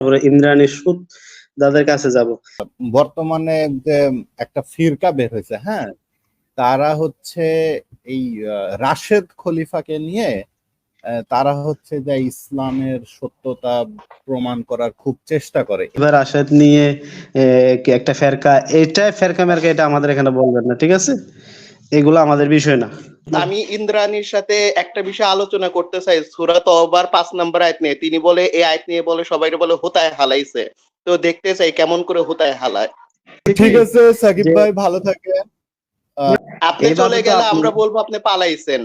তারপরে ইন্দ্রাণী সুদ তাদের কাছে যাব। বর্তমানে যে একটা ফিরকা বের হয়েছে, হ্যাঁ, তারা হচ্ছে এই রাশেদ খলিফাকে নিয়ে তারা হচ্ছে যে ইসলামের সত্যতা প্রমাণ করার খুব চেষ্টা করে। এবার রাশেদ নিয়ে একটা ফেরকা, এটা ফেরকা মেরকা এটা আমাদের এখানে বলবেন না, ঠিক আছে? এগুলো আমাদের বিষয় না। আমি ইন্দ্রাণীর সাথে একটা বিষয় আলোচনা করতে চাই সূরা তওবার 5 নম্বর আয়াত নিয়ে। তিনি বলে এই আয়াত নিয়ে বলে সবাইকে বলে হুতায় হালাইছে। তো দেখতে চাই কেমন করে হুতায় হালায়। ঠিক আছে সাকিব ভাই, ভালো থাকেন। আপনি চলে গেলে আমরা বলবো আপনি পালাইছেন।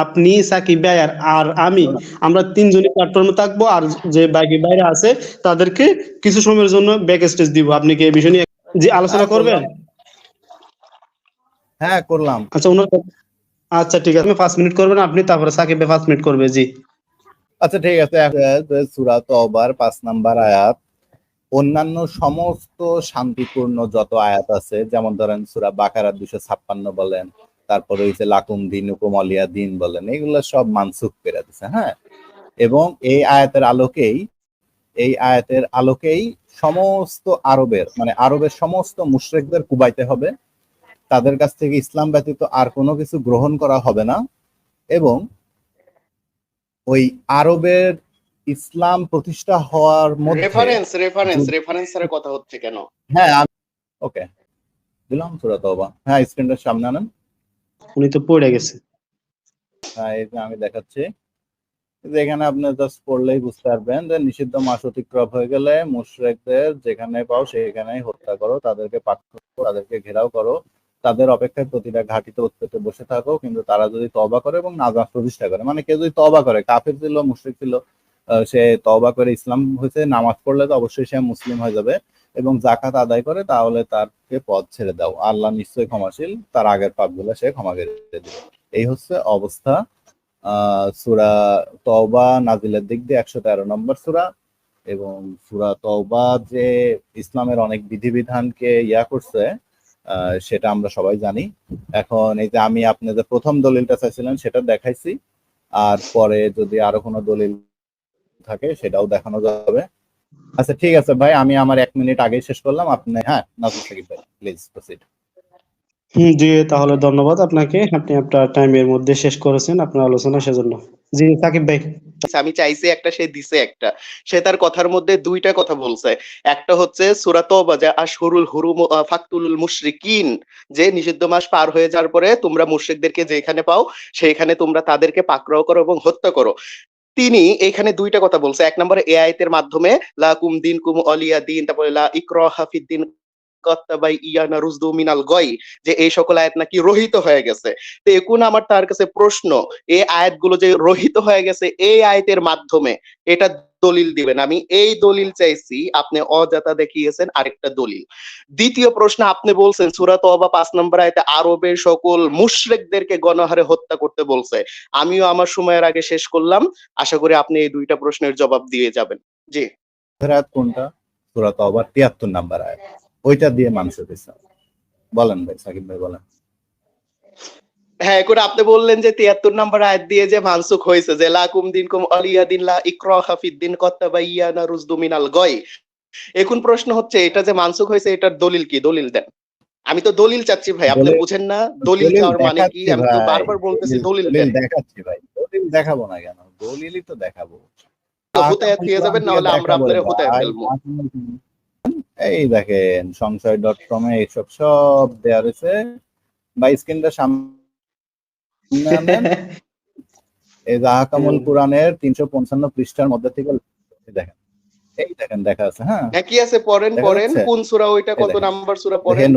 আপনি সাকিব ভাই আর আমি, আমরা তিনজনই প্ল্যাটফর্মে থাকবো, আর যে বাকি বাইরে আছে তাদেরকে কিছু সময়ের জন্য ব্যাক স্টেজ দিব। আপনি কি এই বিষয় নিয়ে যে আলোচনা করবেন? হ্যাঁ করলাম। আচ্ছা ঠিক আছে, 5 মিনিট করবেন আপনি, তারপরে সাকিব ভাই 5 মিনিট করবে। জি আচ্ছা ঠিক আছে। সূরা তওবার 5 নাম্বার আয়াত অন্যান্য সমস্ত শান্তিপূর্ণ যত আয়াত আছে, যেমন ধরেন সূরা বাকারা 256 বলেন, তারপরে হইছে লাকুম দীনুকুম ওয়ালিয়া দিন বলেন, এগুলো সব মানসুখ করে দিছে। হ্যাঁ, এবং এই আয়াতের আলোকেই সমস্ত আরবের সমস্ত মুশরিকদের কুবাইতে হবে, তাদের কাছ থেকে ইসলাম ব্যতীত আর কোনো কিছু গ্রহণ করা হবে না, এবং ওই আরবের ইসলাম প্রতিষ্ঠা হওয়ার মধ্যে রেফারেন্স এর কথা হচ্ছে কেন? হ্যাঁ ওকে দিলাম সূরা তওবা। হ্যাঁ স্ক্রিনটার সামনে আনেন। উনি তো পড়ে গেছে। হ্যাঁ এই যে আমি দেখাচ্ছি, যেখানে আপনি জাস্ট পড়লেই বুঝতে পারবেন যে নিষিদ্ধ মাস অতিক্রম হয়ে গেলে মুশরিকদের যেখানে পাও সেখানেই হত্যা করো, তাদেরকে পাকড়াও করো, তাদেরকে ঘেরাও করো, তাদের অপেক্ষায় প্রতিটা ঘাটিতে উৎপেতে বসে থাকো, কিন্তু তারা যদি তওবা করে এবং নামাজ প্রতিষ্ঠা করে, মানে কেউ যদি তওবা করে, কাফির ছিল মুশরিক ছিল, সে তওবা করে ইসলাম হয়েছে, নামাজ পড়লে তো অবশ্যই সে মুসলিম হয়ে যাবে, এবং যাকাত আদায় করে, তাহলে তারকে পথ ছেড়ে দাও, আল্লাহ নিশ্চয়ই ক্ষমাশীল, তার আগের পাপগুলো সে ক্ষমা করে দিবে। এই হচ্ছে অবস্থা। সূরা তওবা নাজিলের দিক দিয়ে 113 নম্বর সূরা, এবং সূরা তওবা যে ইসলামের অনেক বিধিবিধানকে করছে সেটা আমরা সবাই জানি। এখন এই যে আমি আপনি যে প্রথম দলিলটা চাইছিলেন সেটা দেখাইছি, আর পরে যদি আরো কোনো দলিল থাকে সেটাও দেখানো যাবে। আচ্ছা ঠিক আছে ভাই, আমি আমার 1 মিনিট আগে শেষ করলাম। আপনি হ্যাঁ নাজমুল সাকিব ভাই প্লিজ প্রসিড। জি তাহলে ধন্যবাদ আপনাকে, আপনি আপনার টাইমের মধ্যে শেষ করেছেন আপনার আলোচনা, সেজন্য। জি সাকিব ভাই। আমি চাইছি একটা, সে দিছে একটা। সে তার কথার মধ্যে দুইটা কথা বলছে। একটা হচ্ছে সূরা তওবা যে আশহুরুল হুরুম ফাকতুলুল মুশরিকিন, যে নিষিদ্ধ মাস পার হয়ে যাওয়ার পরে তোমরা মুশরিকদেরকে যেখানে পাও সেখানে তোমরা তাদেরকে পাকড়াও করো এবং হত্যা করো। তিনি এখানে দুইটা কথা বলছে। এক নম্বরে এই আয়াতের মাধ্যমে লাকুম দিনকুম ওয়ালিয়া দিন, তারপরে লা ইকরাহা ফিদ্দিন কত্তাবাই ইয়ানা রুজদু মিনাল গয়, যে এই সকল আয়াত নাকি রহিত হয়ে গেছে। তো এখন আমার তার কাছে প্রশ্ন, এই আয়াতগুলো যে রহিত হয়ে গেছে এই আয়াতের মাধ্যমে, এটা দলিল দিবেন। আমি এই দলিল চাইছি, আপনি অজাতা দেখিয়েছেন আরেকটা দলিল। দ্বিতীয় প্রশ্ন, আপনি বলছেন সূরা তওবা 5 নম্বর আয়াতে আরবের সকল মুশরিকদেরকে গণহারে হত্যা করতে বলছে। আমিও আমার সময়ের আগে শেষ করলাম, আশা করি আপনি এই দুইটা প্রশ্নের জবাব দিয়ে যাবেন। জি আয়াত কোনটা? সূরা তওবার 73 নাম্বার আয়াত, ওইটা দিয়ে মানুষের ইসলাম বলেন ভাই, সাকিব ভাই বলেন। হ্যাঁ, এখন আপনি বললেন যে 73 নম্বর আয়াত দিয়ে যে মানসুখ হয়েছে, যে লাকুম দিনকুম ওয়ালিয়া দিন লা ইকরাহা ফিদ্দিন কত্তাবাইয়ানা রুজদু মিনাল গয়। এখন প্রশ্ন হচ্ছে এটা যে মানসুখ হয়েছে এটার দলিল কি? দলিল দেন। আমি তো দলিল চাচ্ছি ভাই, আপনি বুঝেন না দলিল চাওয়ার মানে কি? আমি তো বারবার বলতেছি দলিল দেন। দেখাচ্ছি ভাই, দলিল দেখাবো না কেন? দলিলই তো দেখাবো। তো হুতায়াত দিয়ে যাবেন, না হলে আমরা আপনারে হুতায়াত ফেলবো। এই দেখেন সংশয়.com এ এইসব সব দেয়া রয়েছে ভাই, স্ক্রিনটা সামনে আনেন। এই যে আহকামুল কোরআনের 355 পৃষ্ঠার মধ্যে থেকে দেখেন, এই দেখেন দেখা আছে। হ্যাঁ কি আছে? পড়েন কোন সূরা ওইটা, কত নাম্বার সূরা পড়েন?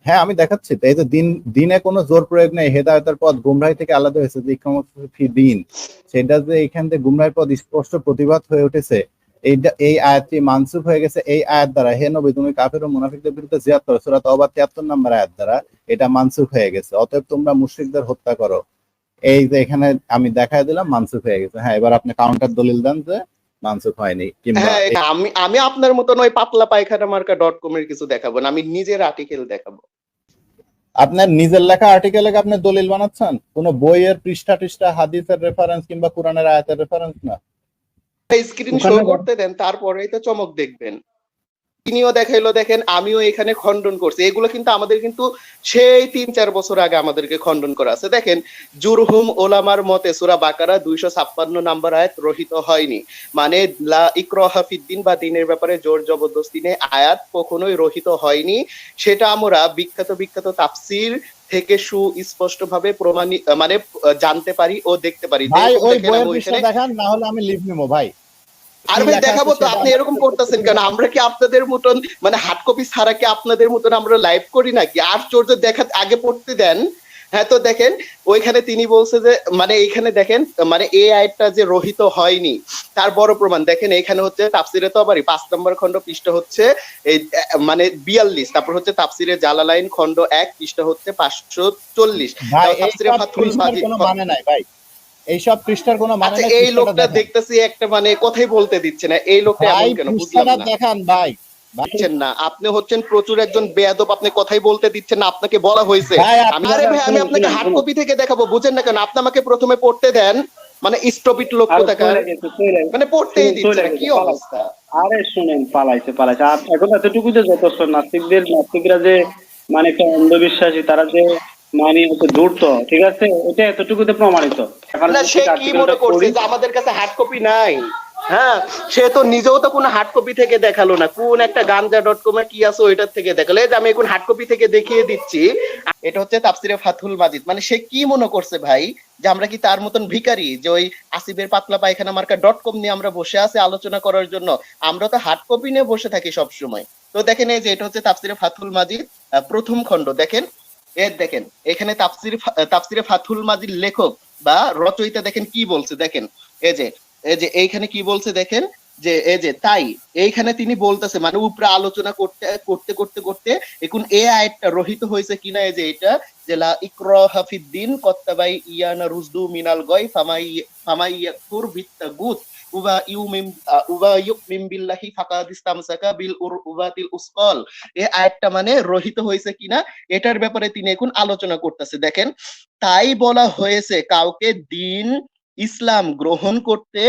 হ্যাঁ আমি দেখাচ্ছি তো। এই যে দিনে কোনো জোর প্রয়োগ নেই, হেদায়েতের পথ গুমরাহি থেকে আলাদা হয়েছে, যে ইকামত ফি দিন, সেটা যে এখান থেকে গুমরাহির পথ স্পষ্ট প্রতিবাদ হয়ে উঠেছে, এই আয়াতটি মানসুখ হয়ে গেছে এই আয়াত দ্বারা। হে নবী, তুমি কাফির ও মুনাফিকদের বিরুদ্ধে জিহাদ করো, সূরা তওবা 73 নম্বর আয়াত দ্বারা এটা মানসুখ হয়ে গেছে। অতএব তোমরা মুশরিকদের হত্যা করো। এই যে এখানে আমি দেখায় দিলাম মানসুখ হয়ে গেছে। হ্যাঁ এবার আপনি কাউন্টার দলিল দেন যে মানসুখ হয়নি। কিংবা আমি আপনার মতন ওই পাতলা পায়খানা মার্কা .com এর কিছু দেখাবো না, আমি নিজের আর্টিকেল দেখাবো। আপনার নিজের লেখা আর্টিকেলে আপনি দলিল বানাচ্ছেন, কোন বইয়ের পৃষ্ঠা টিষ্ঠা হাদিসের রেফারেন্স কিংবা কোরআনের আয়াতের রেফারেন্স না। স্ক্রিন শো করতে দেন, তারপরেই তো চমক দেখবেন। তিনিও দেখাইলো, দেখেন আমিও এখানে খণ্ডন করছি। এগুলো কিন্তু আমাদের কিন্তু সেই ৩-৪ বছর আগে আমাদেরকে খণ্ডন করা আছে। দেখেন জুরহুম ওলামার মতে সূরা বাকারা ২৫৬ নাম্বার আয়াত রহিত হয়নি, মানে লা ইকরাহা ফিদ্দিন বা দিনের ব্যাপারে জোর জবরদস্তি নেই আয়াত কখনোই রহিত হয়নি। সেটা আমরা বিখ্যাত বিখ্যাত তাফসীর থেকে সুস্পষ্ট ভাবে প্রমাণিত মানে জানতে পারি ও দেখতে পারি। ভাই ওই বইয়ের পৃষ্ঠা দেখান, না হলে আমি লিভ নেবো ভাই। আর ভাই দেখাবো তো, আপনি এরকম করতেছেন কেন? আমরা কি আপনাদের মতন মানে হার্ড কপি ছাড়া কি আপনাদের মতন আমরা লাইভ করি নাকি? আশ্চর্য, দেখা আগে পড়তে দেন। হ্যাঁ, তো দেখেন ওইখানে তিনি বলছে যে মানে এইখানে দেখেন মানে এই আয়াতটা যে রহিত হয়নি তার বড় প্রমাণ দেখেন। এখানে হচ্ছে তাফসিরে তবারি ৫ নম্বর খণ্ড পৃষ্ঠা হচ্ছে এই মানে ৪২, তারপর হচ্ছে তাফসিরে জালালাইন খণ্ড ১ পৃষ্ঠা হচ্ছে ৫৪০। তাফসিরে ফাতহুল মাজিদ মানে নাই ভাই, এইসব পৃষ্ঠার কোনো মানে নাই। এই লোকটা দেখতেছি একটা মানে কথাই বলতে দিচ্ছে না। এই লোকটা এমন কেন বুঝলাম না। দেখান ভাই, দিচ্ছেন না, আপনি হচ্ছেন প্রচুর একজন বেয়াদব, আপনি কথাই বলতে দিচ্ছেন না। আপনাকে বলা হয়েছে আরে ভাই আমি আপনাকে হার্ড কপি থেকে দেখাবো, বুঝেন না কেন? আপনি আমাকে প্রথমে পড়তে দেন, মানে স্টপিট লোক কোথাকার, মানে পড়তেই দিচ্ছে না। কি অবস্থা? আরে শুনেন, পালাইছে আর এখন এতটুকু যে যথেষ্ট। নাস্তিকরা যে মানে একটা অন্ধবিশ্বাসী, তারা যে মানে হচ্ছে ধূর্ত, ঠিক আছে, এটা এতটুকুতে প্রমাণিত। না সে কি মনে করছে যে আমাদের কাছে হার্ড কপি নাই? হ্যাঁ, সে তো নিজেও তো কোনো হার্ড কপি থেকে দেখালো না, কোন একটা গাঞ্জা.com এ কি আছে ওইটার থেকে দেখালো। এই যে আমি এখন হার্ড কপি থেকে দেখিয়ে দিচ্ছি, এটা হচ্ছে তাফসিরে ফাতহুল মাজিদ। মানে সে কি মনে করছে ভাই যে আমরা কি তার মতন ভিখারি যে ওই আসিফের পাতলা পায়খানা মার্কা .com নিয়ে আমরা বসে আছি আলোচনা করার জন্য? আমরা তো হার্ড কপি নিয়ে বসে থাকি সব সময়। তো দেখেন এই যে এটা হচ্ছে তাফসিরে ফাতহুল মাজিদ প্রথম খণ্ড। দেখেন দেখেন এখানে তাফসিরে ফাতহুল মাজিদ লেখক বা রচয়িতা দেখেন কি বলছে। দেখেন এই যে এইখানে কি বলছে দেখেন যে এই যে তাই এইখানে তিনি বলতেছে মানে উপরে আলোচনা করতে করতে করতে করতে এখন এই আয়াতটা রহিত হয়েছে কিনা। এই যে এটা যে লা ইকরাহা ফিদ্দিন কত্তাবাই ইয়ানা রুজদু মিনাল গয় ফামাই ইয়াকুর বিত্তাগুত উবা ইউমিন বিল্লাহি ফাকাদ ইসতামসাকা বিল উরওয়াতিল উসকাল। এই আয়াতটা মানে রহিত হয়েছে কিনা এটার ব্যাপারে তিনি এখন আলোচনা করতেছে। দেখেন তাই বলা হয়েছে কাউকে দিন ইসলাম গ্রহণ করতে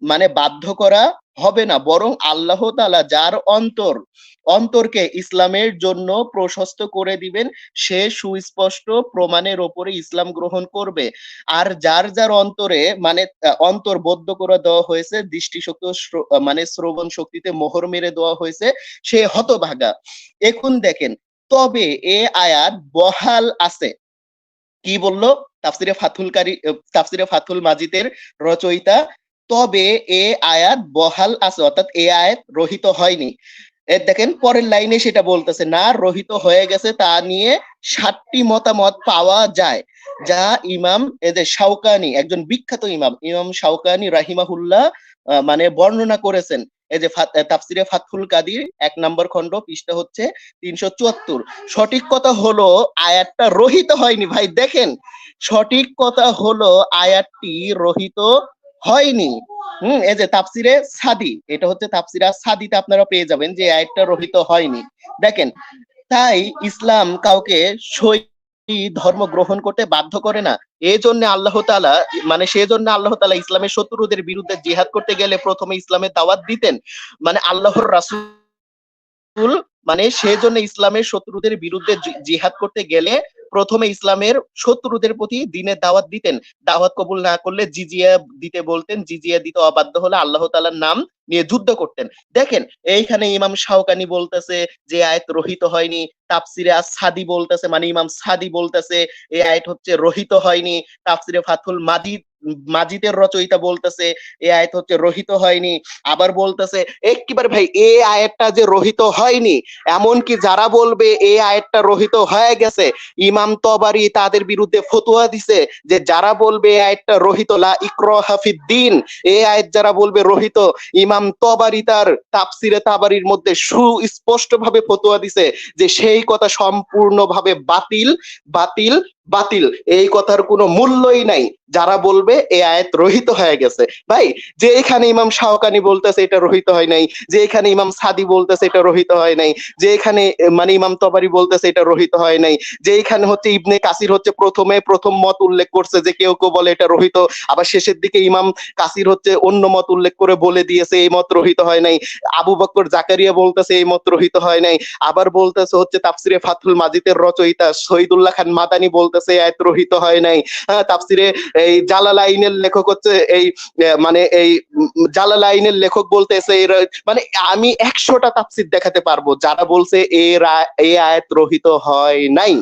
মানে বাধ্য করা হবে না, বরং আল্লাহ তাআলা যার অন্তরকে ইসলামের জন্য প্রশস্ত করে দিবেন সে সুস্পষ্ট প্রমাণের ওপরে ইসলাম গ্রহণ করবে। আর যার যার অন্তরে মানে অন্তর বদ্ধ করে দেওয়া হয়েছে, দৃষ্টিশক্তি মানে শ্রবণ শক্তিতে মোহর মেরে দেওয়া হয়েছে, সে হতভাগা। এখন দেখেন তবে এ আয়াত বহাল আছে। কি বললো তাফসিরে ফাতহুল মাজিদের রচয়িতা? তবে এ আয়াত বহাল আছে, অর্থাৎ এ আয়াত রহিত হয়নি। দেখেন পরের লাইনে সেটা বলতেছে না, রহিত হয়ে গেছে তা নিয়ে 7টি মতামত পাওয়া যায়, যা ইমাম এদের শাওকানি, একজন বিখ্যাত ইমাম শাওকানি রাহিমাহুল্লাহ মানে বর্ণনা করেছেন। এই যে তাফসিরে ফাতহুল কাদির 1 নম্বর খণ্ড পৃষ্ঠা হচ্ছে 374। সঠিক কথা হলো আয়াতটা রহিত হয়নি ভাই। দেখেন সঠিক কথা হলো আয়াতটি রহিত হয়নি। এই যে তাফসিরে সাদি, এটা হচ্ছে তাফসিরে সাদিতে আপনারা পেয়ে যাবেন যে আয়াতটা রহিত হয়নি। দেখেন তাই ইসলাম কাউকে ধর্ম গ্রহণ করতে বাধ্য করে না। এই জন্য আল্লাহ তাআলা মানে সেজন্য আল্লাহ তাআলা ইসলামের শত্রুদের বিরুদ্ধে জিহাদ করতে গেলে প্রথমে ইসলামের দাওয়াত দিতেন। মানে আল্লাহর রাসূল মানে সেজন্য ইসলামের শত্রুদের বিরুদ্ধে জিহাদ করতে গেলে প্রথমে ইসলামের শত্রুদের প্রতি দ্বীনের দাওয়াত দিতেন। দাওয়াত কবুল না করলে জিজিয়া দিতে বলতেন, জিজিয়া দিতে অবাধ্য হলে আল্লাহ তাআলার নাম নিয়ে যুদ্ধ করতেন। দেখেন এইখানে ইমাম শাওকানি বলতেছে যে আয়াত রহিত হয়নি, তাফসিরে আস-সাদি বলতেছে মানে ইমাম সাদি বলতেছে এই আয়াত হচ্ছে রহিত হয়নি, তাফসিরে ফাতহুল মাজিদের রচয়িতা বলতেছে এই আয়াত হচ্ছে রহিত হয়নি। আবার বলতেছে একবার ভাই এই আয়াতটা যে রহিত হয়নি, এমনকি যারা বলবে এই আয়াতটা রহিত হয়ে গেছে, ইমাম তবারি তাদের বিরুদ্ধে ফতোয়া দিছে যে যারা বলবে এই আয়াতটা রহিত লা ইকরাহা ফিদ্দিন, এই আয়াত যারা বলবে রহিত, ইমাম তবারি তার তাফসিরে তাবারির মধ্যে সুস্পষ্ট ভাবে ফতোয়া দিছে যে সেই কথা সম্পূর্ণভাবে বাতিল বাতিল, এই কথার কোনো মূল্যই নাই। যারা বলবে এই আয়াত রহিত হয়ে গেছে, ভাই যে এখানে ইমাম শাওকানি বলতেছে এটা রহিত হয় নাই, যে এখানে ইমাম সাদি বলতেছে এটা রহিত হয় নাই, যে এখানে মানে ইমাম তবারি বলতেছে এটা রহিত হয় নাই, যে এখানে হচ্ছে ইবনে কাসির হচ্ছে প্রথম মত উল্লেখ করছে যে কেউ কেউ বলে এটা রহিত, আবার শেষের দিকে ইমাম কাসির হচ্ছে অন্য মত উল্লেখ করে বলে দিয়েছে এই মত রহিত হয় নাই, আবু বকর জাকারিয়া বলতেছে এই মত রহিত হয় নাই, আবার বলতেছে হচ্ছে তাফসিরে ফাথুল মাজিদের রচয়িতা শহীদুল্লাহ খান মাদানি বলতেছে এই আয়াত রহিত হয় নাই, তাফসিরে এই জালালাইনের লেখক হচ্ছে এই মানে এই জালালাইনের লেখক বলতেছে মানে আমি 100টা তাফসির দেখাতে পারবো যারা বলছে এই আয়াত রহিত হয় নাই।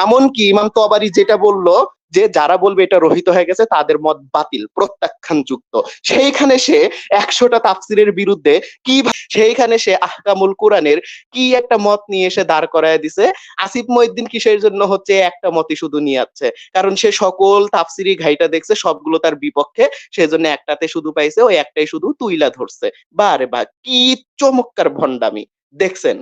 এমনকি ইমাম তবারি যেটা বললো যে যারা বলবে এটা রহিত হয়ে গেছে তাদের মত বাতিল, প্রত্যাখ্যান যুক্ত, সেইখানে সে 100টা তাফসিরের বিরুদ্ধে কি সেইখানে সে আহকামুল কোরআনের কি একটা মত নিয়ে এসে দাঁড় করায় দিছে। আসিফ মহিউদ্দিন কিসের জন্য হচ্ছে একটা মতই শুধু নিয়ে যাচ্ছে, কারণ সে সকল তাফসিরি ঘাইটা দেখছে সবগুলো তার বিপক্ষে, সেজন্য একটাতে শুধু পাইছে, ওই একটাই শুধু তুইলা ধরছে। বারে বা কি চমৎকার ভন্ডামি দেখছেন।